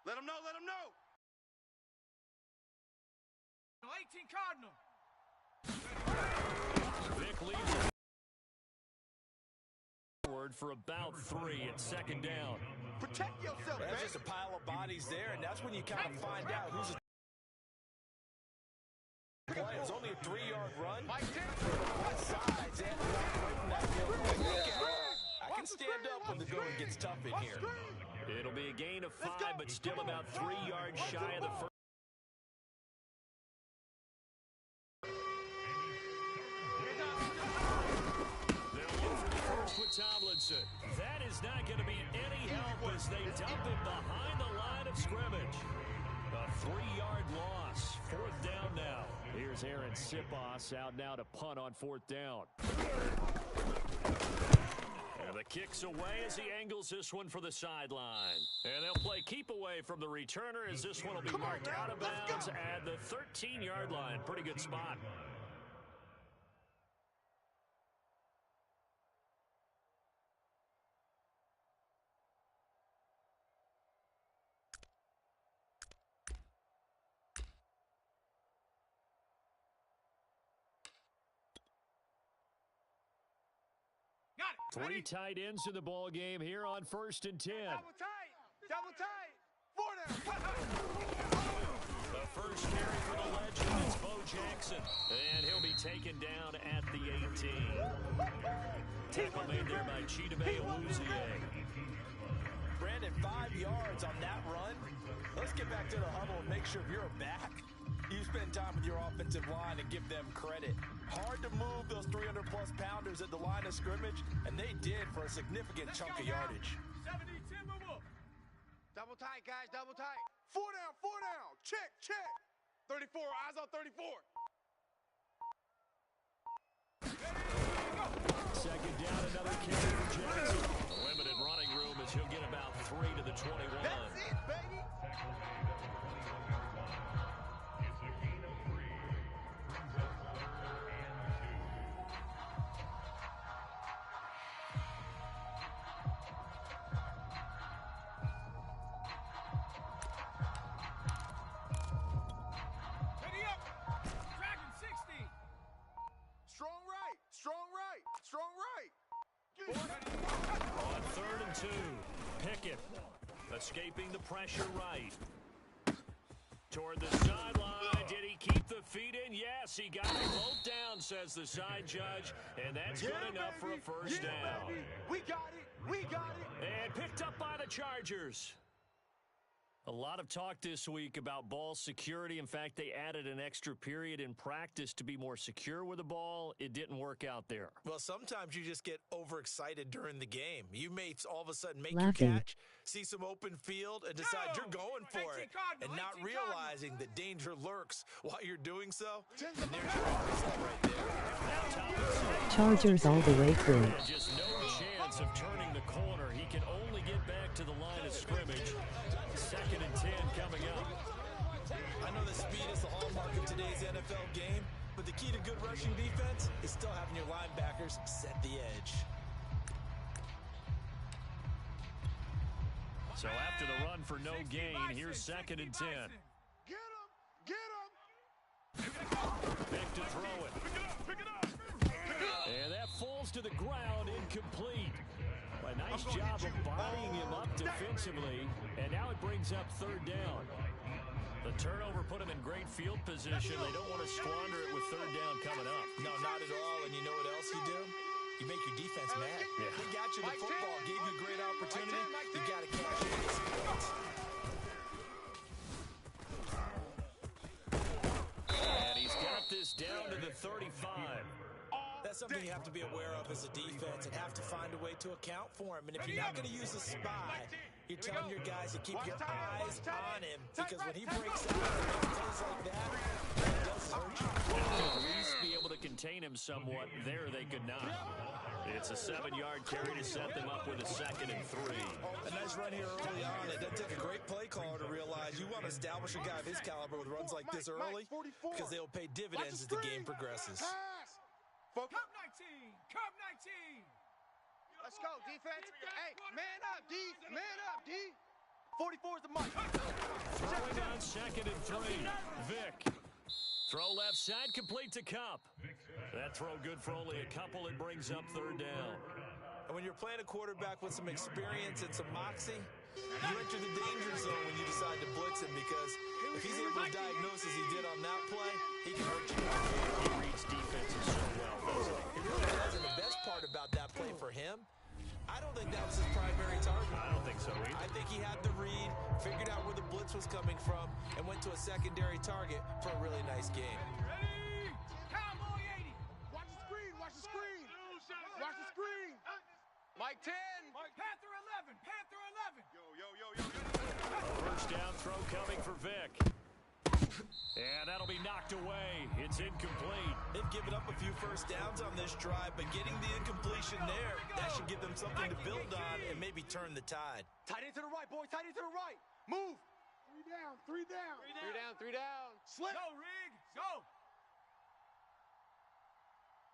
Let him know, let him know. 18 Cardinal. Vic leaves forward for about 3 at second down. Protect yourself, man. There's just a pile of bodies there, and that's when you kind of find out who's a play. It's only a 3-yard run. Both sides and away from that field. I can stand up when the going gets tough in here. It'll be a gain of 5, but still about 3 yards shy of the first. They'll look for the first with Tomlinson. That is not going to be any help as they dump it behind the line of scrimmage. A 3-yard loss. 4th down now. Here's Aaron Sipos out now to punt on 4th down. And the kick's away as he angles this one for the sideline. And they'll play keep away from the returner as this one will be marked out of bounds at the 13-yard line. Pretty good spot. Three tight ends in the ball game here on 1st and 10. Double tight. 4 down. The first carry for the legend is Bo Jackson, and he'll be taken down at the 18. Tackle made there by Chidobe Awuzie. Brandon, 5 yards on that run. Let's get back to the huddle and make sure if you're a back, you spend time with your offensive line and give them credit. Hard to move those 300-plus pounders at the line of scrimmage, and they did for a significant chunk of yardage. 70, Timberwolf. Double tight, guys, double tight. 4 down, 4 down. Check, check. 34, eyes on 34. Second down, another carry for Jackson. Limited running room as he'll get about 3 to the 21. That's it, baby. On 3rd and 2, Pickett escaping the pressure right. Toward the sideline, did he keep the feet in? Yes, he got it both down, says the side judge, and that's good enough for a first down. Baby. We got it, we got it. And picked up by the Chargers. A lot of talk this week about ball security. In fact, they added an extra period in practice to be more secure with the ball. It didn't work out there. Well, sometimes you just get overexcited during the game. You may all of a sudden make your catch, see some open field, and decide you're going for it, and not realizing that danger lurks while you're doing so. And there's your offense right there. Chargers all the way through. Just no chance of turning the corner. He can only get back to the line of scrimmage. 2nd and 10 coming up. I know that speed is the hallmark of today's NFL game, but the key to good rushing defense is still having your linebackers set the edge. So after the run for no gain, here's 2nd and 10. Get him, get him. Back to throw it. And that falls to the ground, incomplete. A nice job of bodying him up defensively, and now it brings up 3rd down. The turnover put him in great field position. They don't want to squander it with 3rd down coming up. No, not at all, and you know what else you do? You make your defense mad. Yeah. They got you the football, gave you a great opportunity. You got to cash in these points. And he's got this down to the 35. That's something you have to be aware of as a defense and have to find a way to account for him. And if you're not going to use a spy, you're telling your guys to keep your eyes on him, because when he breaks out and makes plays like that, it does hurt you. At least be able to contain him somewhat. There they could not. It's a 7-yard carry to set them up with a 2nd and 3. A nice run here early on. It doesn't take a great play caller to realize you want to establish a guy of his caliber with runs like this early, because they will pay dividends as the game progresses. Cup 19! Cup 19! Let's go, defense. Hey, man up, D. Man up, D. 44 is the mic. Throwing on 2nd and 3. Vic. Throw left side, complete to Cup. That throw good for only a couple. It brings up 3rd down. And when you're playing a quarterback with some experience and some moxie, you enter the danger zone when you decide to blitz him, because if he's able to diagnose as he did on that play, he can hurt you. He reads defenses so well, doesn't he? He really does, and the best part about that play for him, I don't think that was his primary target. I don't think so either. I think he had the read, figured out where the blitz was coming from, and went to a secondary target for a really nice game. Ready? Cowboy 80. Watch the screen, watch the screen. Watch the screen. Mike 10. Panther 11. Panther 11. First down throw coming for Vic. And that'll be knocked away. It's incomplete. They've given up a few first downs on this drive, but getting the incompletion there, that should give them something to build on and maybe turn the tide. Tight end to the right, boys. Tight end to the right. Move. 3 down, 3 down. 3 down. Slip. Go, Rig. Go.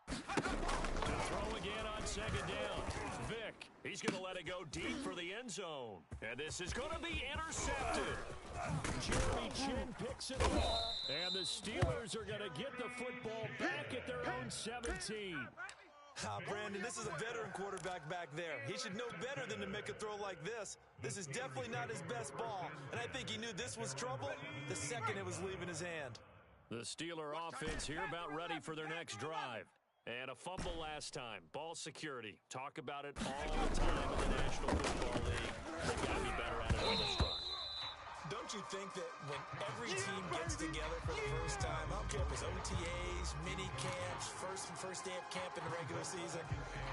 Throw again on 2nd down. Vic, he's going to let it go deep for the end zone. And this is going to be intercepted. Jeremy Chin picks it up. And the Steelers are going to get the football back at their own 17. Brandon, this is a veteran quarterback back there. He should know better than to make a throw like this. This is definitely not his best ball, and I think he knew this was trouble the second it was leaving his hand. The Steeler offense here about ready for their next drive. And a fumble last time. Ball security. Talk about it all the time in the National Football League. They've got to be better at it on this drive. Don't you think that when every team gets together for the first time, I don't care if it's OTAs, mini camps, first day of camp in the regular season,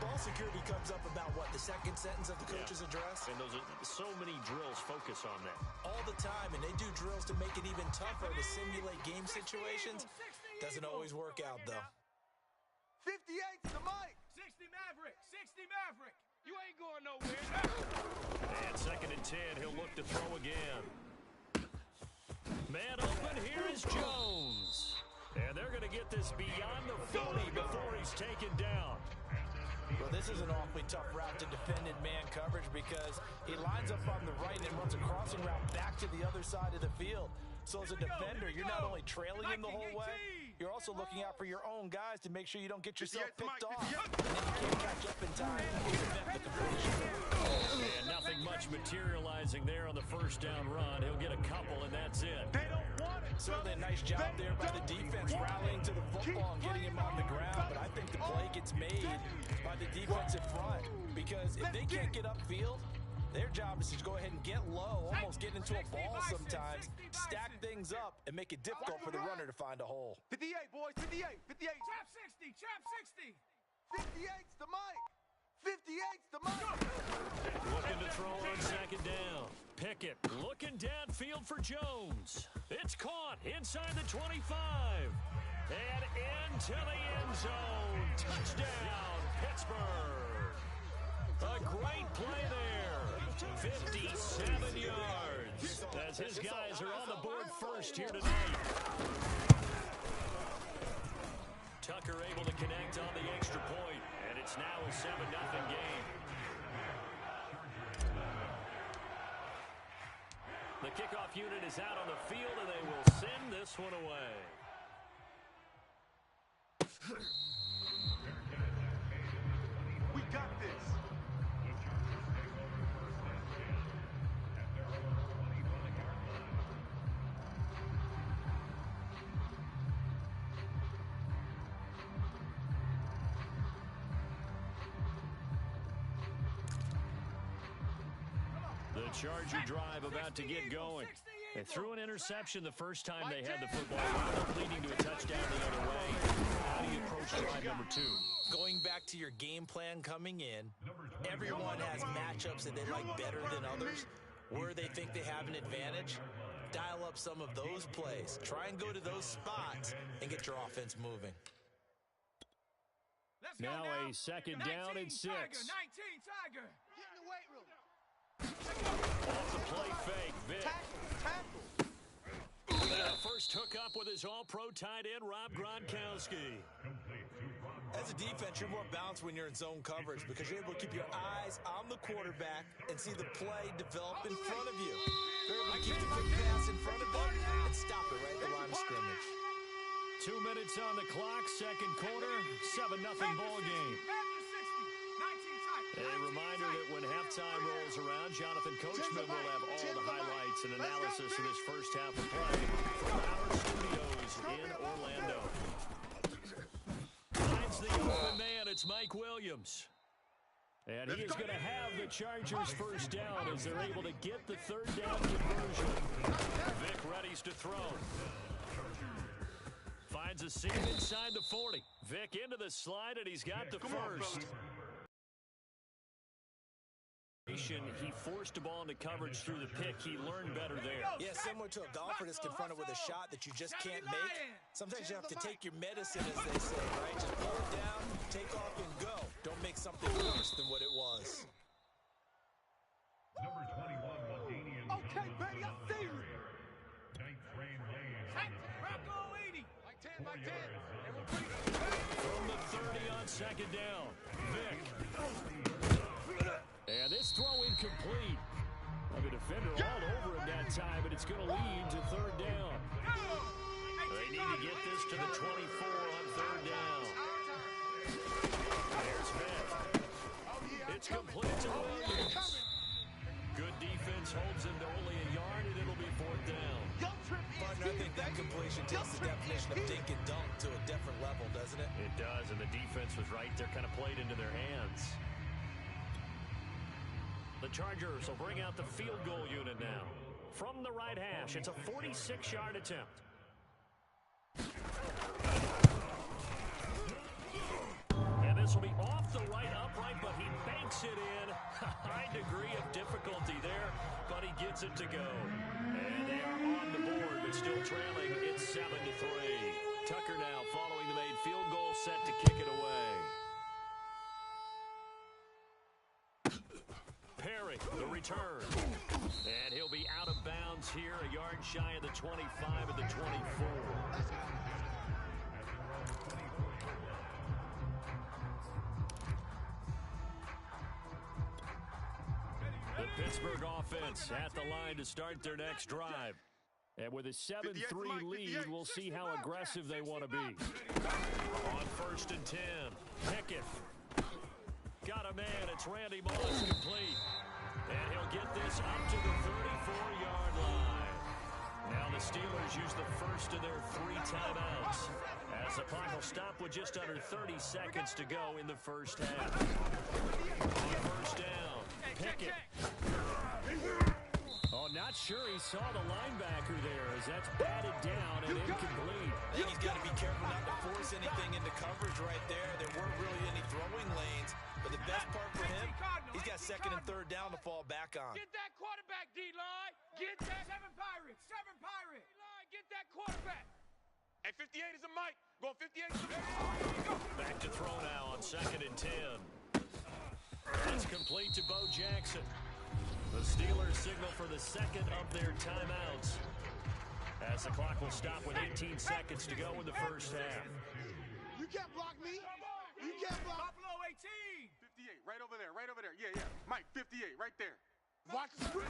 ball security comes up about what, the second sentence of the coach's address? And those are so many drills focus on that. All the time, and they do drills to make it even tougher to simulate game situations. Doesn't always work out, though. 58 to the mic. 60 Maverick. 60 Maverick. You ain't going nowhere. And 2nd and 10, he'll look to throw again. Man open, here is Jones. And they're going to get this beyond the 40 before he's taken down. Well, this is an awfully tough route to defend in man coverage, because he lines up on the right and runs a crossing route back to the other side of the field. So as a defender, you're not only trailing him the whole way, you're also looking out for your own guys to make sure you don't get yourself picked off. And then you can't catch up in time to prevent the completion. And nothing much materializing there on the first down run. He'll get a couple, and that's it. They don't want it. Certainly a nice job there by the defense, rallying to the football and getting him on the ground. But I think the play gets made by the defensive front, because if they can't get upfield, their job is to go ahead and get low, almost get into a ball sometimes, stack things up, and make it difficult for the runner to find a hole. 58, boys. 58. 58. Trap 60. Trap 60. 58's the mic. 58's the mic. Looking to throw on 2nd down. Pickett looking downfield for Jones. It's caught inside the 25. And into the end zone. Touchdown, Pittsburgh. A great play there. 57 yards. As his guys are on the board first here tonight. Tucker able to connect on the extra point, and it's now a 7-0 game. The kickoff unit is out on the field, and they will send this one away. We got this. The Charger drive about to get going. They threw an interception the first time they had the football, leading to a touchdown the other way. How do you approach drive number 2? Going back to your game plan coming in, everyone has matchups that they like better than others, where they think they have an advantage. Dial up some of those plays. Try and go to those spots and get your offense moving. Now a 2nd down and 6. 19 Tiger. Get in the weight room. Off the play fake, Vic. Tackle. First hook up with his all-pro tight end, Rob Gronkowski. As a defense, you're more balanced when you're in zone coverage because you're able to keep your eyes on the quarterback and see the play develop in front of you. You're able to keep the quick pass in front of them and stop it right at the line of scrimmage. 2 minutes on the clock, second quarter, 7-0 ball game. A reminder that when halftime rolls around, Jonathan Coachman will have all the highlights and analysis of this first half of play from our studios in Orlando. Finds the open man, it's Mike Williams. And he is going to have the Chargers first down as they're able to get the third down conversion. Vic readies to throw. Finds a seam inside the 40. Vic into the slide, and he's got the first. He forced a ball into coverage through the pick. He learned better there. Yeah, similar to a golfer that's confronted with a shot that you just can't make. Sometimes you have to take your medicine, as they say, right? Just pull it down, take off, and go. Don't make something worse than what it was. Number 21, okay, baby, I see you. From the 30 on second down, Vic. And this throw incomplete. The defender all over him that time, but it's going to lead to third down. They need to get this to the 24 on third down. There's Vic. It's complete to Williams. Good defense holds him to only a yard, and it'll be fourth down. Partner, I think that completion takes the definition of dink and dunk to a different level, doesn't it? It does, and the defense was right there, kind of played into their hands. The Chargers will bring out the field goal unit now. From the right hash, it's a 46-yard attempt. And this will be off the right upright, but he banks it in. High degree of difficulty there, but he gets it to go. And they are on the board, but still trailing. It's 7-3. Tucker now following the made field goal, set to kick it away. Perry, the return. And he'll be out of bounds here, a yard shy of the 25 of the 24. The Pittsburgh offense at the line to start their next drive. And with a 7-3 lead, we'll see how aggressive they want to be. On 1st and 10, Pickett. Got a man, it's Randy Moss, complete. And he'll get this up to the 34-yard line. Now the Steelers use the first of their 3 timeouts, as the clock will stop with just under 30 seconds to go in the first half. On first down, Pickett. Oh, not sure he saw the linebacker there, as that's batted down and incomplete. I think he's got to be careful not to force anything into coverage right there. There weren't really any throwing lanes. But the best part for him, he's got second and third down to fall back on. Get that quarterback, D-line. Get that. 7 Pirates. 7 Pirates. D-line, get that quarterback. Hey, 58 is a Mike. Going 58 is a Back to throw now on 2nd and 10. It's complete to Bo Jackson. The Steelers signal for the second of their timeouts, as the clock will stop with 18 seconds to go in the first half. You can't block me. You can't block. Buffalo 18. 58, right over there, right over there. Yeah, yeah. Mike, 58, right there. Watch the screen.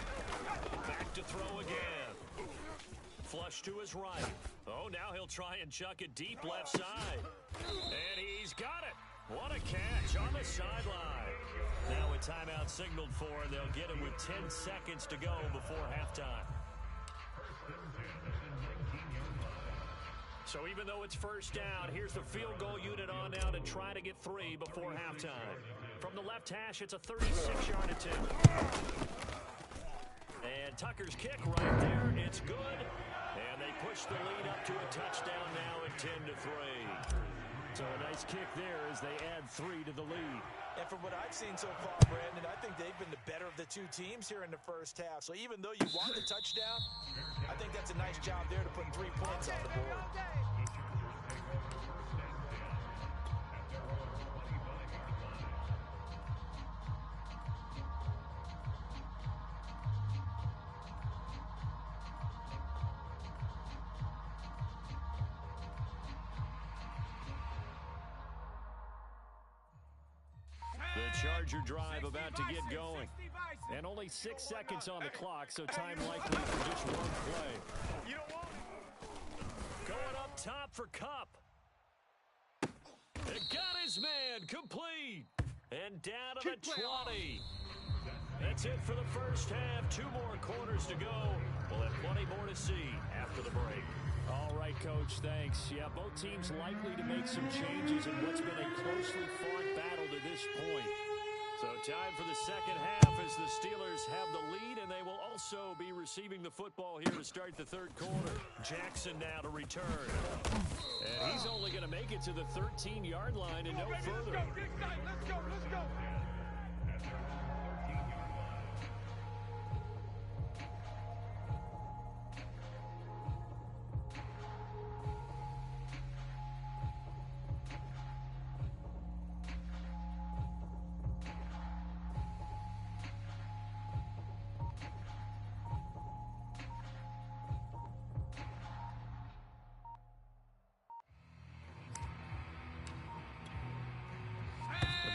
Back to throw again. Flush to his right. Oh, now he'll try and chuck it deep left side. And he's got it. What a catch on the sideline. Now a timeout signaled for, and they'll get him with 10 seconds to go before halftime. So even though it's first down, here's the field goal unit on now to try to get 3 before halftime. From the left hash, it's a 36-yard attempt. And Tucker's kick right there, it's good. And they push the lead up to a touchdown now at 10-3. So a nice kick there as they add 3 to the lead. And from what I've seen so far, Brandon, I think they've been the better of the 2 teams here in the first half. So even though you won the touchdown, I think that's a nice job there to put 3 points on the board. The Charger drive about to get going. And only 6 seconds on the clock, so time likely for just one play. You don't want it. Going up top for Kupp. It got his man complete. And down to the 20. That's it for the first half. 2 more quarters to go. We'll have plenty more to see after the break. All right, Coach, thanks. Yeah, both teams likely to make some changes in what's been a closely fought battle to this point. So time for the second half as the Steelers have the lead, and they will also be receiving the football here to start the third quarter. Jackson now to return. And he's only going to make it to the 13-yard line and no further. Let's go.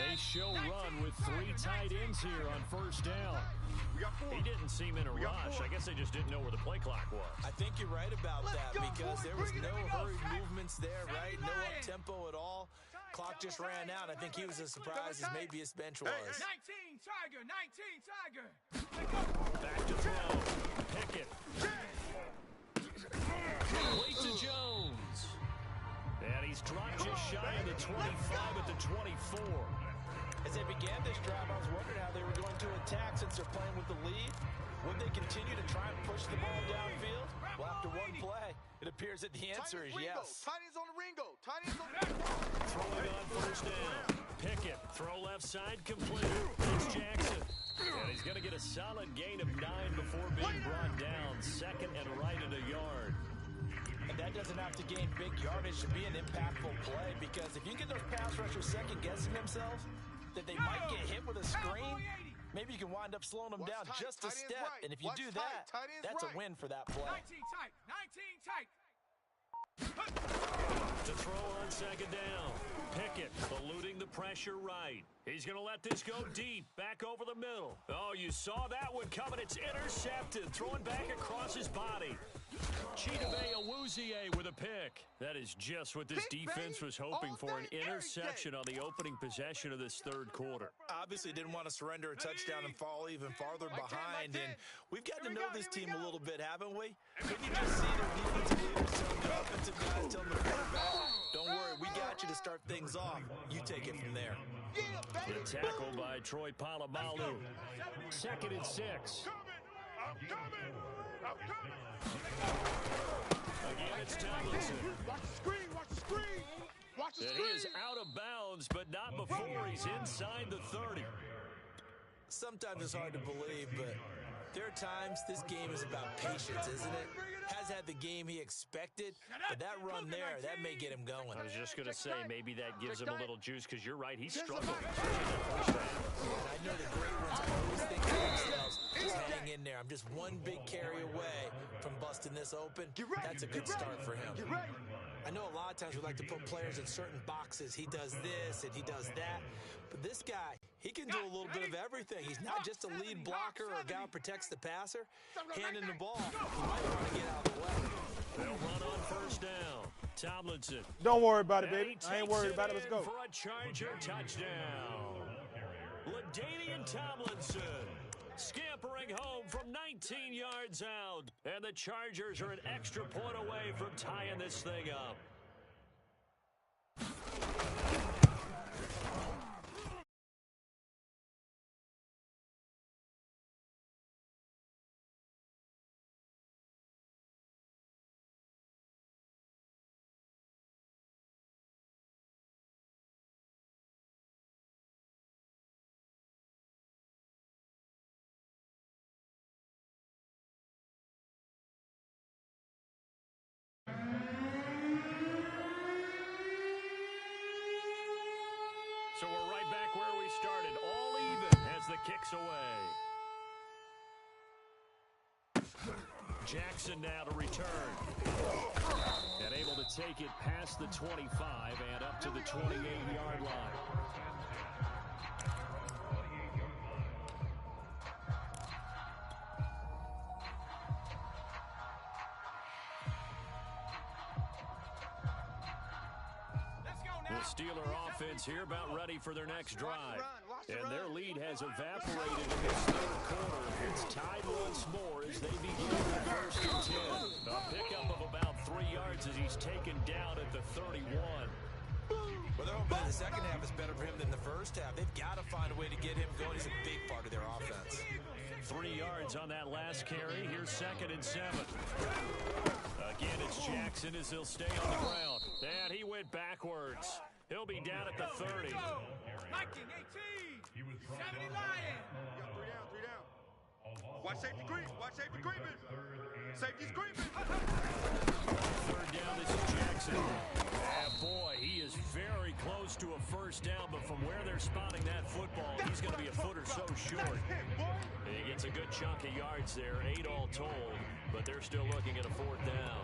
They show run with 3 tight ends here on first down. He didn't seem in a rush. I guess they just didn't know where the play clock was. I think you're right about that because there was no hurried movements there, right? No up-tempo at all. Clock just ran out. I think he was as surprised as maybe his bench was. 19 Tiger. Back to throw. Pickett. Complete to Jones. And he's dropped just shy of the 25 at the 24. As they began this drive, I was wondering how they were going to attack since they're playing with the lead. Would they continue to try and push the ball downfield? Well, after one play, it appears that the answer is yes. Tight ends on the Ringo. Tight ends on the Ringo. Throwing on first down. Pickett, throw left side complete. It's Jackson. And he's going to get a solid gain of 9 before being brought down. Second and right at a yard. And that doesn't have to gain big yardage to be an impactful play, because if you get those pass rushers second-guessing themselves, that they might get hit with a screen, maybe you can wind up slowing them down just a step. And if you do that, that's a win for that play. 19 tight. To throw on second down. Pickett eluding the pressure right. He's going to let this go deep, back over the middle. Oh, you saw that one coming. It's intercepted, throwing back across his body. Chidobe Awuzie with a pick. That is just what this defense was hoping for, an interception on the opening possession of this third quarter. Obviously didn't want to surrender a touchdown and fall even farther behind, and we've gotten to know this team a little bit, haven't we? Can you just see their defensive leaders telling the offensive guys, telling the quarterback, don't worry, we got you to start things off. You take it from there. The tackle by Troy Polamalu. 2nd and 6. I'm coming. Again, it's Tomlinson. Watch the screen. Watch the And screen. he is out of bounds, but not before he's inside the 30. Sometimes it's hard to believe, but there are times this game is about patience, isn't it? Has had the game he expected, but that run there, that may get him going. I was just going to say, maybe that gives him a little juice, because you're right, he struggled. And I know the great ones always think to themselves, just hang in there. I'm just one big carry away from busting this open. That's a good start for him. I know a lot of times we like to put players in certain boxes. He does this and he does that. But this guy, he can do a little bit of everything. He's not just a lead blocker or a guy who protects the passer. Handing the ball, he might want to get out of the way. They'll run on first down. Tomlinson. Don't worry about it, baby. I ain't worried about it. Let's go. For a Charger touchdown. LaDainian Tomlinson scampering home from 19 yards out. And the Chargers are an extra point away from tying this thing up. So we're right back where we started, all even as the kick's away. Jackson now to return. And able to take it past the 25 and up to the 28-yard line. The Steeler offense here about ready for their next drive. And their lead has evaporated in this third quarter. It's tied once more as they begin the first and 10. A pickup of about 3 yards as he's taken down at the 31. Well, they're hoping the second half is better for him than the first half. They've got to find a way to get him going. He's a big part of their offense. 3 yards on that last carry. Here's 2nd and 7. Again, it's Jackson as he'll stay on the ground. And he went backwards. He'll be down at the 30. 19, 18, 70 Lions. Three down. Watch safety creep. Watch safety creeping. Safety's creeping. 3rd down, this is Jackson. And boy, he is very close to a first down, but from where they're spotting that football, he's going to be a foot or so short. He gets a good chunk of yards there, 8 all told, but they're still looking at a 4th down.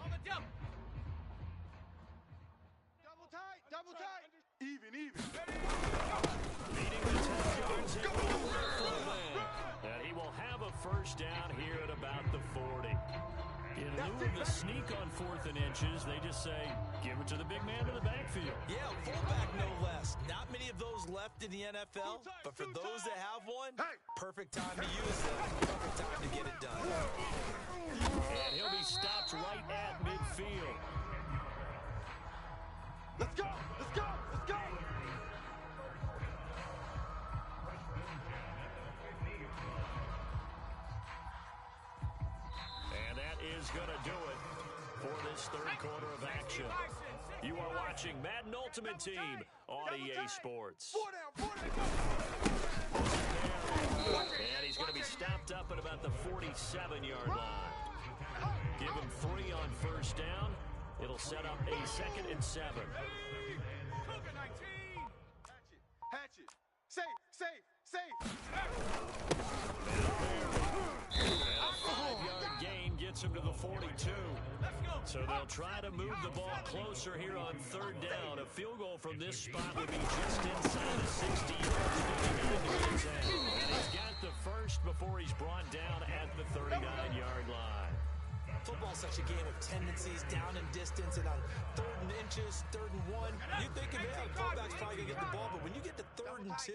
On the double. Double tight. Even. Leading the 10 yards and and he will have a first down here at about the 40. In lieu of the sneak on 4th and inches, they just say, give it to the big man in the backfield. Yeah, fullback no less. Not many of those left in the NFL, but for those that have one, perfect time to use it. Perfect time to get it done. And he'll be stopped right at midfield. Let's go. And that is going to do it for this third quarter of action. You are watching Madden Ultimate Team on EA Sports. 4 down. And he's going to be stopped up at about the 47-yard line. Give him 3 on first down. It'll set up a 2nd and 7. Hatchet. Safe. And a 5-yard gain gets him to the 42. So they'll try to move the ball closer here on 3rd down. A field goal from this spot would be just inside the 60 yards. And he's got the first before he's brought down at the 39-yard line. Football's such a game of tendencies, down in distance, and on 3rd and inches, 3rd and 1, you think, yeah, the fullback's probably going to get the ball, but when you get to 3rd and 2,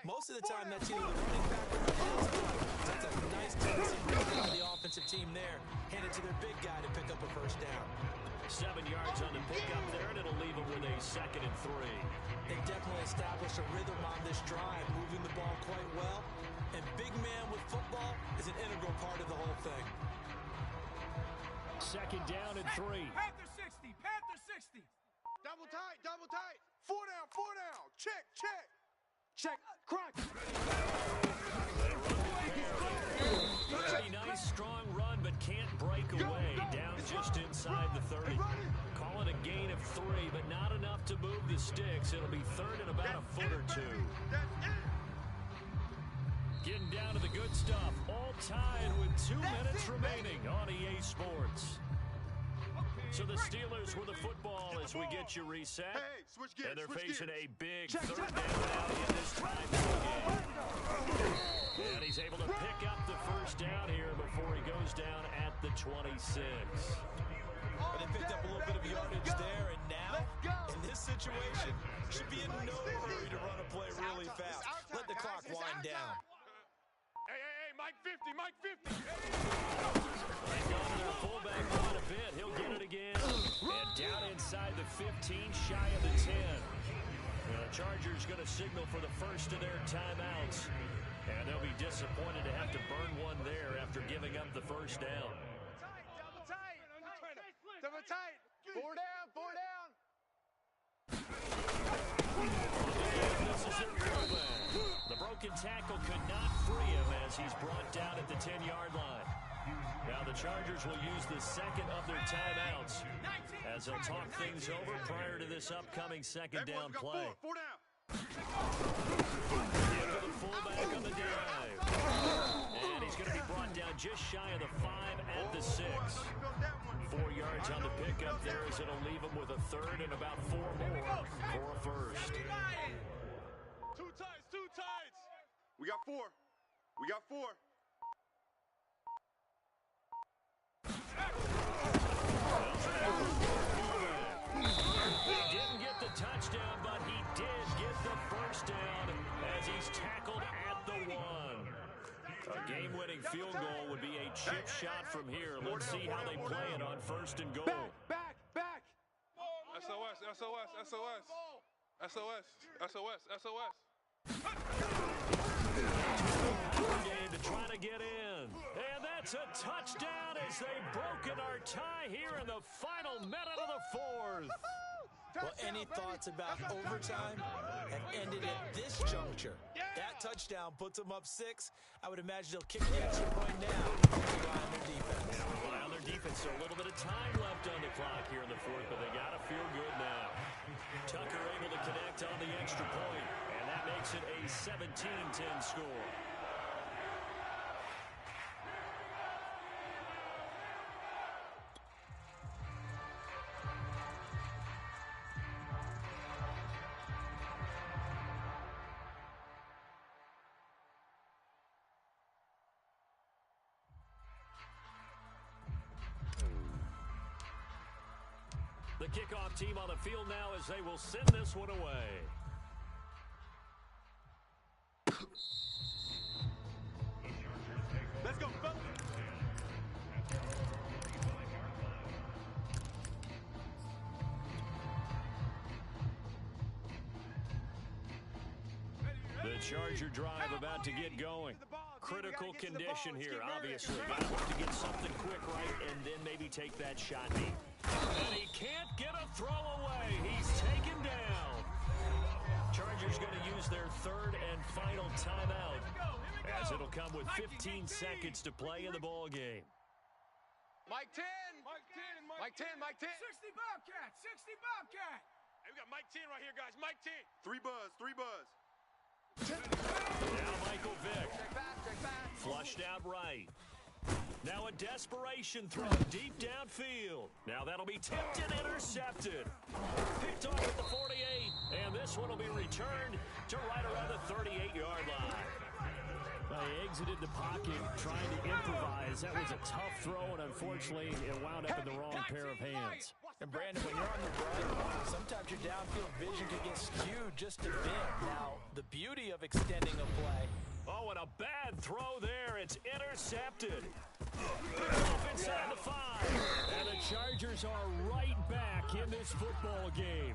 most of the time that's either the running back or the passing. That's a nice tendency by the offensive team there. Hand it to their big guy to pick up a first down. 7 yards on the pickup there, and it'll leave them with a 2nd and 3. They definitely established a rhythm on this drive, moving the ball quite well, and big man with football is an integral part of the whole thing. 2nd down and 3. Panther 60. Double tight. 4 down. Check. Crack. Pretty nice, strong run, but can't break away. Down just inside the 30. Call it a gain of 3, but not enough to move the sticks. It'll be 3rd and about a foot or 2. Getting down to the good stuff. All tied with 2 minutes remaining on EA Sports. So the Steelers with the football as we get you reset. Switch gears. And they're facing a big 3rd down now in this time of the game. And he's able to pick up the first down here before he goes down at the 26. But they picked up a little bit of yardage there, and now, in this situation, should be in no hurry to run a play really fast. Let the clock wind down. Hey, Mike 50. They've gone to their fullback quite a bit. He'll get it again. And down inside the 15, shy of the 10. The Chargers going to signal for the first of their timeouts. And they'll be disappointed to have to burn one there after giving up the first down. Double tight. 4 down. This is their fullback. The broken tackle could not free him as he's brought down at the 10-yard line. Now the Chargers will use the 2nd of their timeouts as they'll talk things over prior to this upcoming 2nd down play. 4 down. Into the fullback on the dive. And he's going to be brought down just shy of the 5 at the 6. 4 yards on the pickup there as it'll leave him with a 3rd and about 4 more for a first. Two tights. We got 4. He did first down as he's tackled at the 1. A game-winning field goal would be a chip shot from here. Let's see how they play it on 1st and goal. Back. SOS, SOS, SOS. SOS, SOS, SOS. Game to try to get in. And that's a touchdown as they've broken our tie here in the final minute of the 4th. Well, any thoughts about overtime have ended at this juncture. That touchdown puts them up 6. I would imagine they'll kick the extra point now and rely on their defense. Rely on their defense. So a little bit of time left on the clock here in the 4th, but they got to feel good now. Tucker able to connect on the extra point, and that makes it a 17-10 score. The kickoff team on the field now as they will send this one away. Let's go, fellas. The Charger drive about to get going. Critical condition here, obviously. Got to get something quick right and then maybe take that shot deep. And he can't get a throw away. He's taken down. Chargers going to use their 3rd and final timeout as it'll come with 15 seconds to play in the ball game. Mike 10. Mike 10. 60 Bobcat. 60 Bobcat. Hey, we got Mike 10 right here, guys. Mike 10. 3 buzz. Now Michael Vick. Check back. Flushed out right. Now a desperation throw deep downfield. Now that'll be tipped and intercepted. Picked off at the 48, and this one will be returned to right around the 38-yard line. They exited the pocket trying to improvise. That was a tough throw, and unfortunately, it wound up in the wrong pair of hands. And Brandon, when you're on the run, sometimes your downfield vision can get skewed just a bit. Now, the beauty of extending a play. Oh, and a bad throw there. It's intercepted. Off inside the 5. And the Chargers are right back in this football game.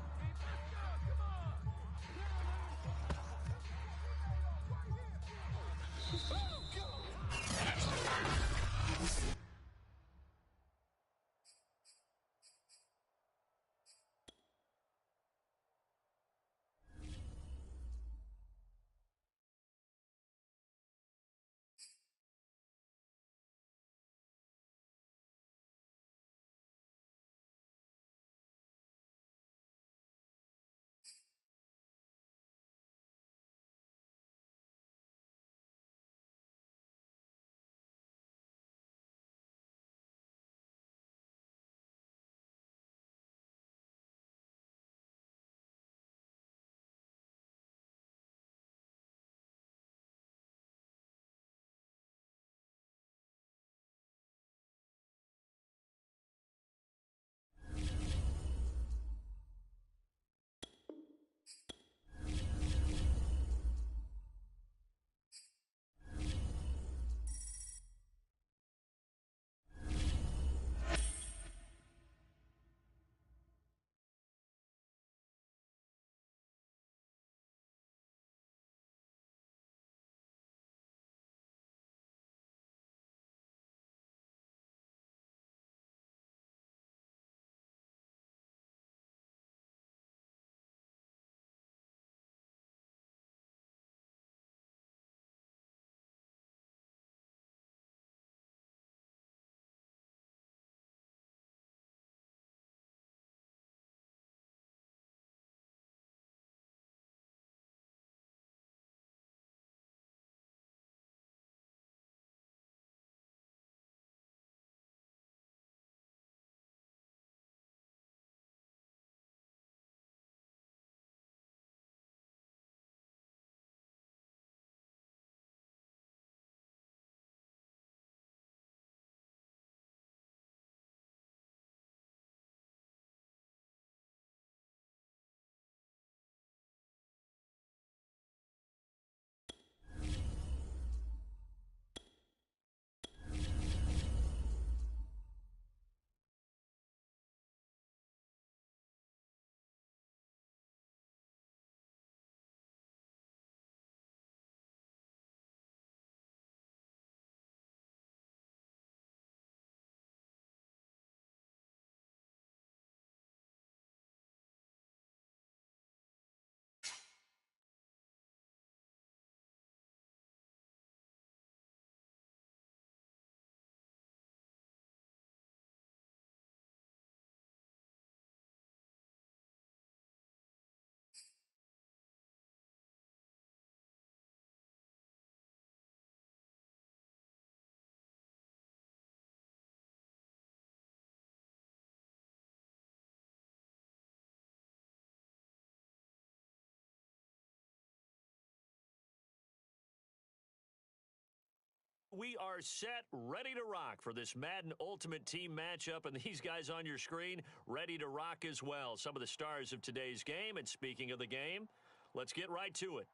we are set, ready to rock for this Madden Ultimate Team matchup, and these guys on your screen ready to rock as well. Some of the stars of today's game, and speaking of the game, let's get right to it.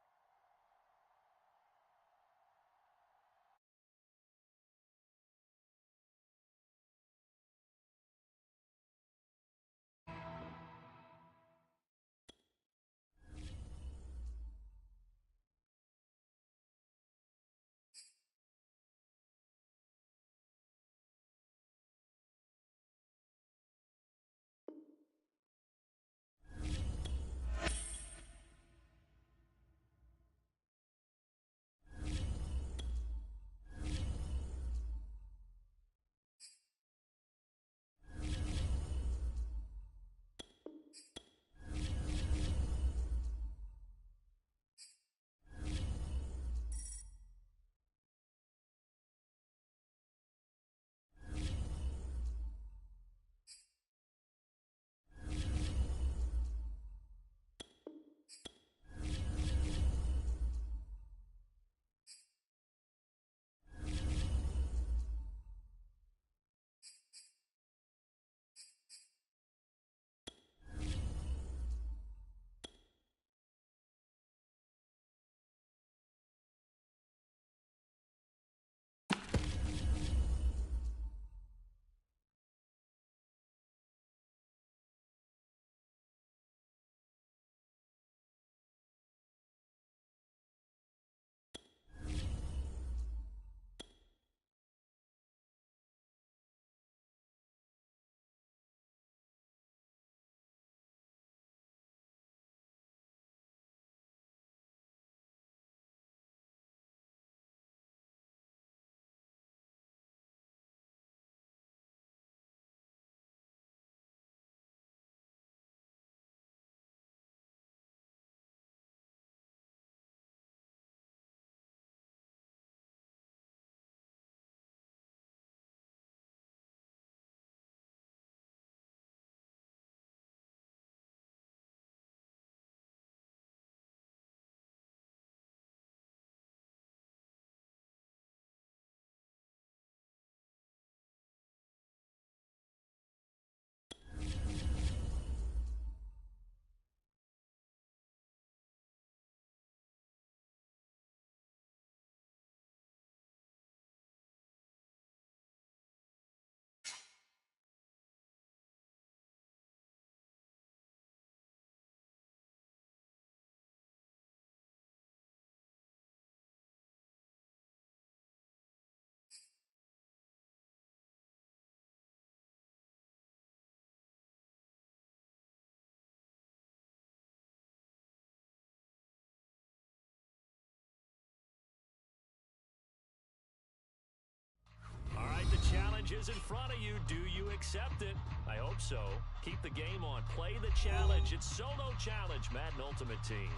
Challenge is in front of you. Do you accept it? I hope so. Keep the game on. Play the challenge. It's Solo Challenge, Madden Ultimate Team.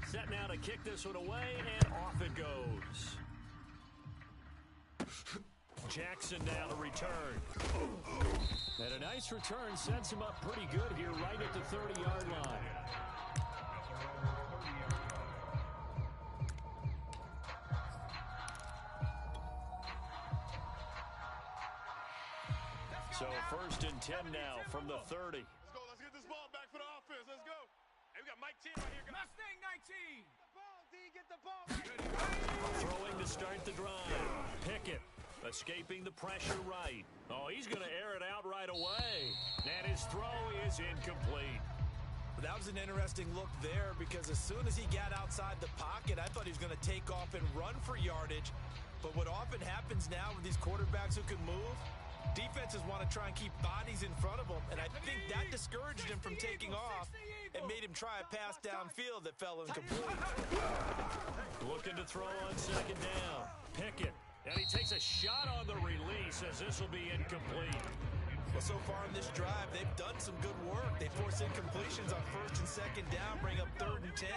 Set now to kick this one away, and off it goes. Jackson now to return. And a nice return sets him up pretty good here right at the 30-yard line. So 1st and 10 now from the 30. Let's go. Let's get this ball back for the offense. Let's go. Hey, we got Mike 10 right here. Mustang 19. The ball, D, get the ball right. Throwing to start the drive. Pickett escaping the pressure right. Oh, he's going to air it out right away. And his throw is incomplete. That was an interesting look there because as soon as he got outside the pocket, I thought he was going to take off and run for yardage. But what often happens now with these quarterbacks who can move, Defenses want to try and keep bodies in front of them, and I think that discouraged him from taking off and made him try a pass downfield that fell incomplete. Looking to throw on second down. Pickett, and he takes a shot on the release as this will be incomplete. Well, so far in this drive, they've done some good work. They force incompletions on first and second down, bring up 3rd and 10.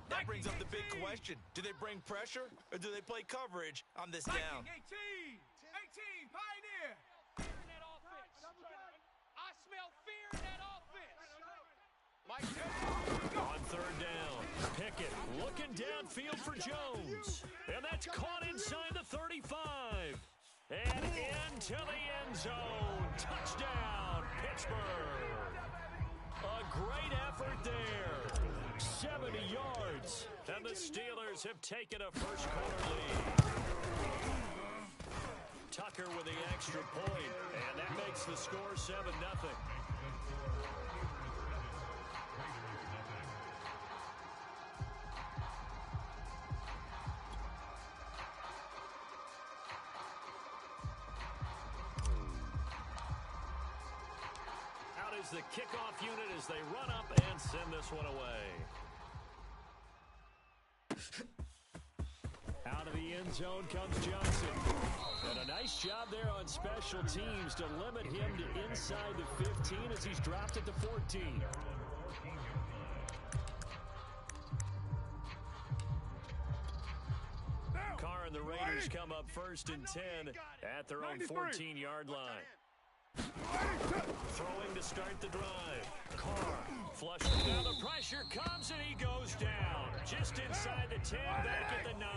That brings up the big question. Do they bring pressure or do they play coverage on this down? 18, Pioneer. Fear in that offense. I smell fear in that offense. On 3rd down, Pickett looking downfield for Jones. And that's caught inside the 35. And into the end zone. Touchdown, Pittsburgh. A great effort there. 70 yards. And the Steelers have taken a first quarter lead. Tucker with the extra point. And that makes the score 7-0. Is the kickoff unit as they run up and send this one away. Out of the end zone comes Johnson. And a nice job there on special teams to limit him to inside the 15 as he's dropped it to 14. Carr and the Raiders come up 1st and 10 at their own 14-yard line. Throwing to start the drive. Carr flushes down. The pressure comes and he goes down. Just inside the 10, back at the 9.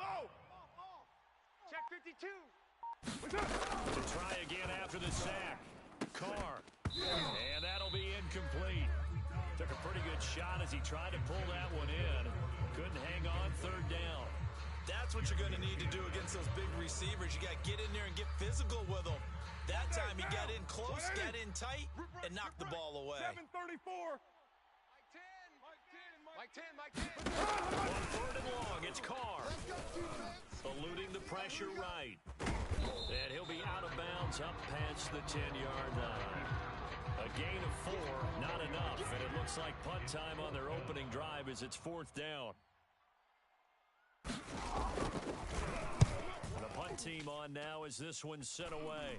Low. Check 52. To try again after the sack. Carr. And that'll be incomplete. Took a pretty good shot as he tried to pull that one in. Couldn't hang on 3rd down. That's what you're going to need to do against those big receivers. You got to get in there and get physical with them. That time he got in close, got in tight, and knocked the ball away. 7:34. Mike 10. 1/3 and long. It's Carr. Eluding the pressure right. And he'll be out of bounds up past the 10-yard line. A gain of 4, not enough. And it looks like punt time on their opening drive as it's 4th down. The punt team on now as this one's sent away.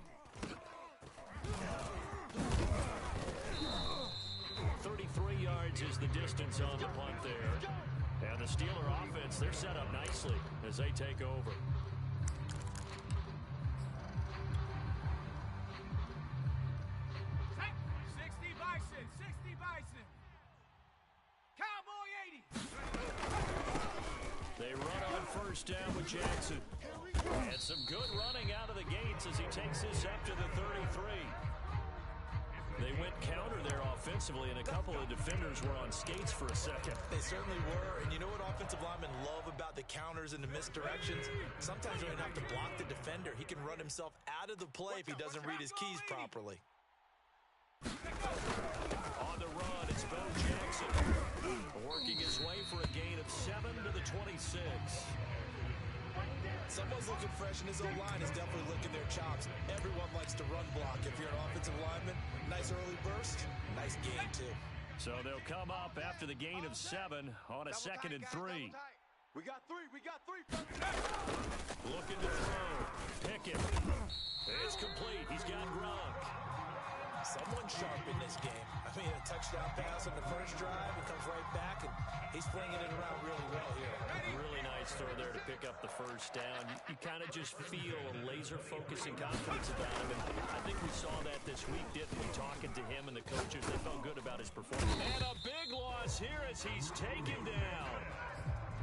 33 yards is the distance on the punt there. And the Steeler offense, they're set up nicely as they take over. They run on 1st down with Jackson. And some good running out of the gates as he takes this up to the 33. They went counter there offensively, and a couple of defenders were on skates for a second. They certainly were, and you know what offensive linemen love about the counters and the misdirections? Sometimes you don't have to block the defender. He can run himself out of the play if he doesn't read his keys properly. On the run, it's Bo Jackson. Working his way for a gain of 7 to the 26. Someone's looking fresh, and his O-line is definitely licking their chops. Everyone likes to run block. If you're an offensive lineman, nice early burst, nice gain, too. So they'll come up after the gain of 7 on a 2nd and 3. We got three. Looking to throw. Pickett. It's complete. He's got Gronk. Someone sharp in this game. I mean, a touchdown pass on the first drive. He comes right back, and he's flinging it around really well here. Really nice throw there to pick up the first down. You kind of just feel a laser focus and confidence about him. And I think we saw that this week, didn't we? Talking to him and the coaches, they felt good about his performance. And a big loss here as he's taken down.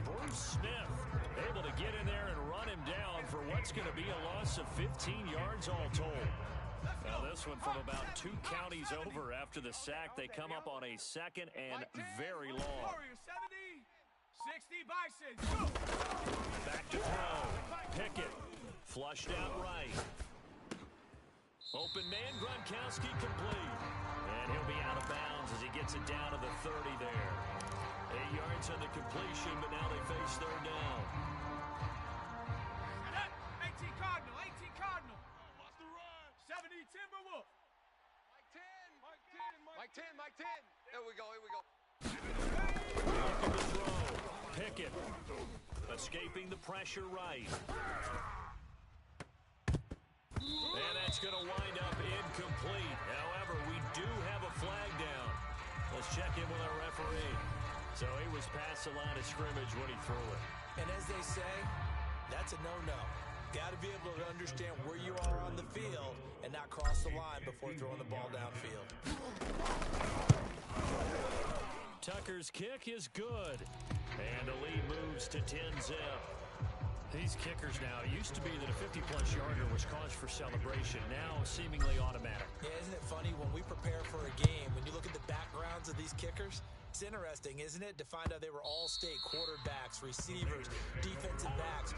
Bruce Smith able to get in there and run him down for what's going to be a loss of 15 yards all told. Now this one from about 2 counties over after the sack. They come up on a 2nd and very long. 60 Bison. Back to throw. Pickett flushed out right. Open man, Gronkowski complete. And he'll be out of bounds as he gets it down to the 30 there. 8 yards on the completion, but now they face 3rd down. Timberwolf. Mike 10, Mike 10. Here we go, here we go. Looking to throw. Pickett escaping the pressure right. And that's going to wind up incomplete. However, we do have a flag down. Let's check in with our referee. So he was past the line of scrimmage when he threw it. And as they say, that's a no-no. Got to be able to understand where you are on the field and not cross the line before throwing the ball downfield. Tucker's kick is good. And the lead moves to 10-zip. These kickers now, it used to be that a 50-plus yarder was cause for celebration. Now seemingly automatic. Yeah, isn't it funny when we prepare for a game, when you look at the backgrounds of these kickers, it's interesting, isn't it, to find out they were all-state quarterbacks, receivers, defensive backs,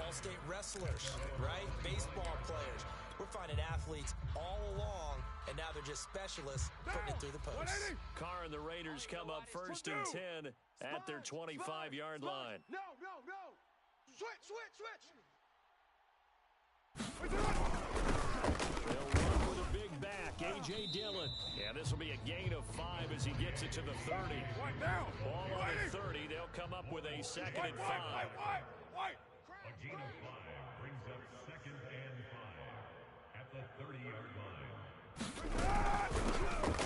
all-state wrestlers, right? Baseball players. We're finding athletes all along, and now they're just specialists putting it through the post. Carr and the Raiders come up first and 10 at their 25-yard line. No. Switch. They'll run with a big back, A.J. Dillon. Yeah, this will be a gain of 5 as he gets it to the 30. Ball on the 30. They'll come up with a second and 5. A gain of 5 brings up second and 5 at the 30-yard line.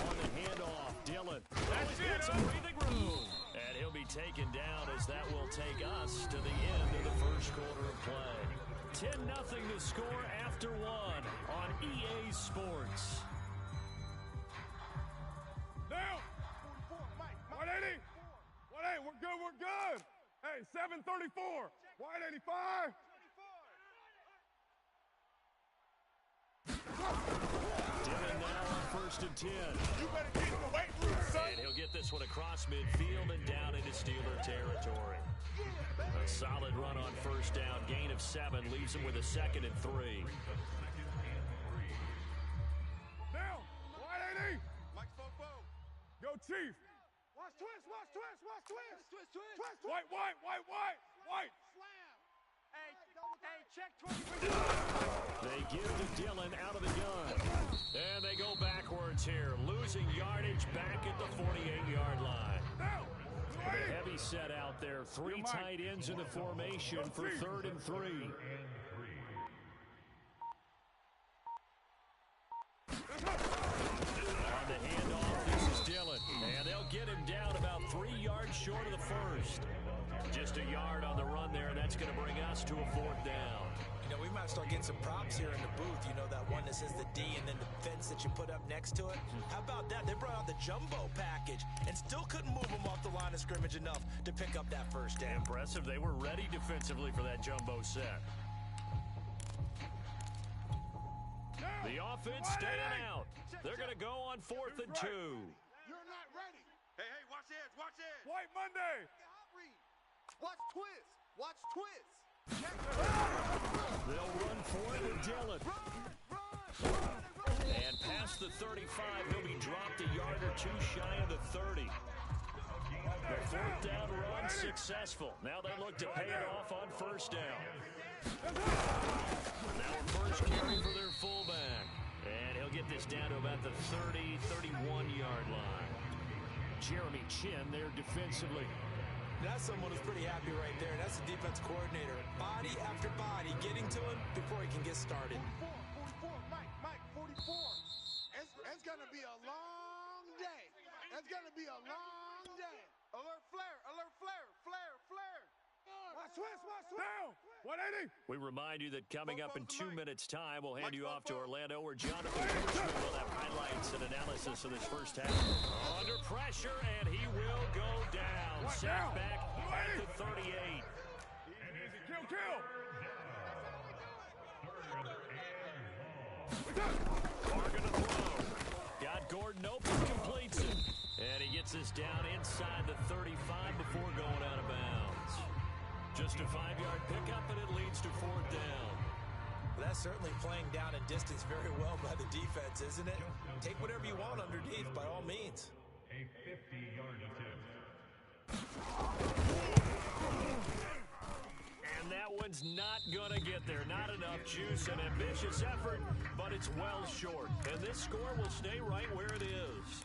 On the handoff, Dillon. He's got some breathing room. And he'll be taken down as that will take us to the end of the first quarter of play. 10-0 to score after 1 on EA Sports. Down. 180. 180. We're good. Hey, 734. 185. Dillon now on first and 10. You better keep the weight room, son. And he'll get this one across midfield and down into Steeler territory. A solid run on first down. Gain of 7 leaves him with a second and 3. Down. 180. Mike Fofo. Go, Chief. Watch twist. White. Slam. Hey, check 20. They give to Dillon out of the gun. And they go backwards here. Losing yardage back at the 48-yard line. Down. A heavy set out there. 3 tight ends in the formation for 3rd and 3. On the handoff, this is Dillon. And they'll get him down about 3 yards short of the first. Just a yard on the run there, and that's going to bring us to a 4th down. You know, we might start getting some props here in the booth. You know that one that says the D and then the fence that you put up next to it? How about that? They brought out the jumbo package and still couldn't move them off the line of scrimmage enough to pick up that first down. Impressive. They were ready defensively for that jumbo set. The offense staying out. They're going to go on 4th and 2. You're not ready. Hey, watch this. White Monday. Watch twist. They'll run for it with Dillon. And past the 35, he'll be dropped a yard or 2 shy of the 30. The 4th down run successful. Now they look to pay it off on first down. Now a first carry for their fullback. And he'll get this down to about the 30, 31-yard line. Jeremy Chin there defensively. That's someone who's pretty happy right there. That's the defense coordinator. Body after body getting to him before he can get started. 44, Mike, 44. It's going to be a long day. Alert flare. Watch twist. Down. 180. We remind you that coming up in 2 minutes' time, we'll hand you off to Orlando, where Jonathan Coachman will have highlights and analysis of this first half. Under pressure, and he will go down. Sacked back at the 38. Kill. Carr gonna throw. Got Gordon open, completes it. And he gets this down inside the 35 before going out of bounds. Just a 5-yard pickup, and it leads to 4th down. Well, that's certainly playing down and distance very well by the defense, isn't it? Take whatever you want underneath, by all means. A 50-yard attempt. And that That one's not going to get there. Not enough juice. An ambitious effort, but it's well short. And this score will stay right where it is.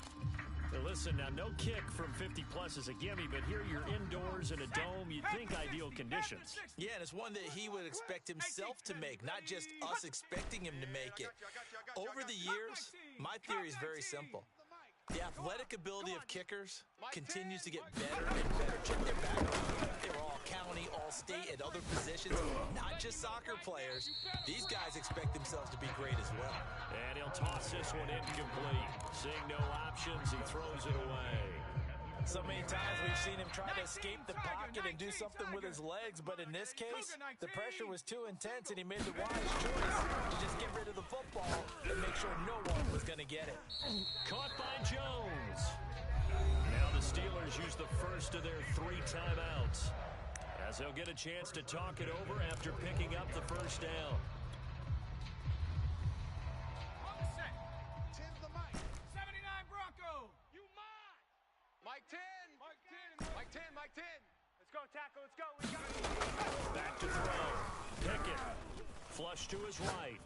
Now listen, now no kick from 50-plus is a gimme, but here you're indoors in a dome. You'd think ideal conditions. Yeah, and it's one that he would expect himself to make, not just us expecting him to make it. Over the years, my theory is very simple. The athletic ability of kickers continues to get better and better. Check their background. They were all county, all state, and other positions, not just soccer players. These guys expect themselves to be great as well. And he'll toss this one incomplete. Seeing no options, he throws it away. So many times we've seen him try to escape the pocket and do something with his legs, but in this case, the pressure was too intense and he made the wise choice to just get rid of the football and make sure no one was going to get it. Caught by Jones. Now the Steelers use the first of their 3 timeouts, as they'll get a chance to talk it over after picking up the first down. Mike 10. Mike 10. Mike 10. Let's go, tackle. Let's go. We got it. Back to throw. Pickett. Flush to his right.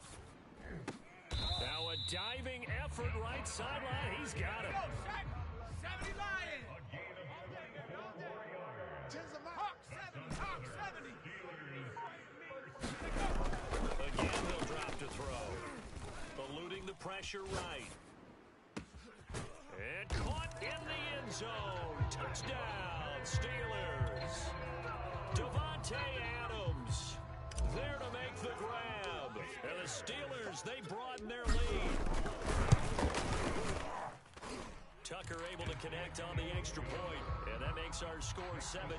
Now a diving effort right sideline. He's got him. 70 Lions. Hawk 70. Hawk 70. Again, he'll drop to throw. Eluding the pressure right. And caught in the end zone. Touchdown, Steelers. Davante Adams there to make the grab. And the Steelers, they broaden their lead. Tucker able to connect on the extra point. And that makes our score 17-0.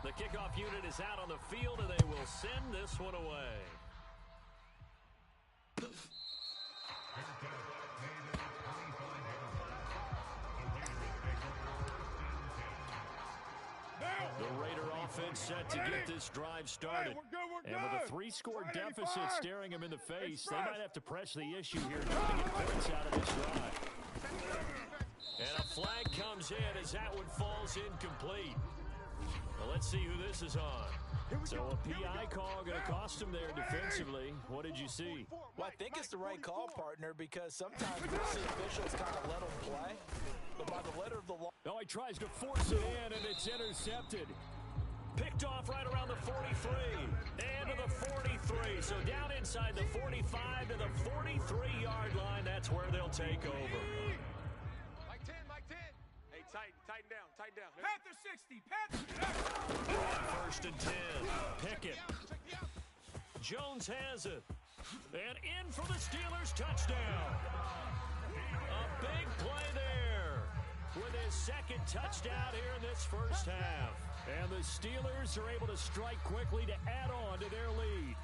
The kickoff unit is out on the field, and they will send this one away. The Raider offense set to get this drive started. And with a 3-score deficit staring them in the face, they might have to press the issue here to get points out of this drive. And a flag comes in as that one falls incomplete. Well, let's see who this is on. So a PI call going to cost him there defensively. What did you see? Well, I think it's the right call, partner, because sometimes we'll see officials kind of let them play. But by the letter of the law... Oh, he tries to force it in, and it's intercepted. Picked off right around the 43. And to the 43. So down inside the 45 to the 43-yard line. That's where they'll take over. Mike 10. Mike 10. Hey, tighten down. Panther 60. Panther 1st and 10. Pickett. Jones has it. And in for the Steelers touchdown. A big play there with his 2nd touchdown here in this first half. And the Steelers are able to strike quickly to add on to their lead.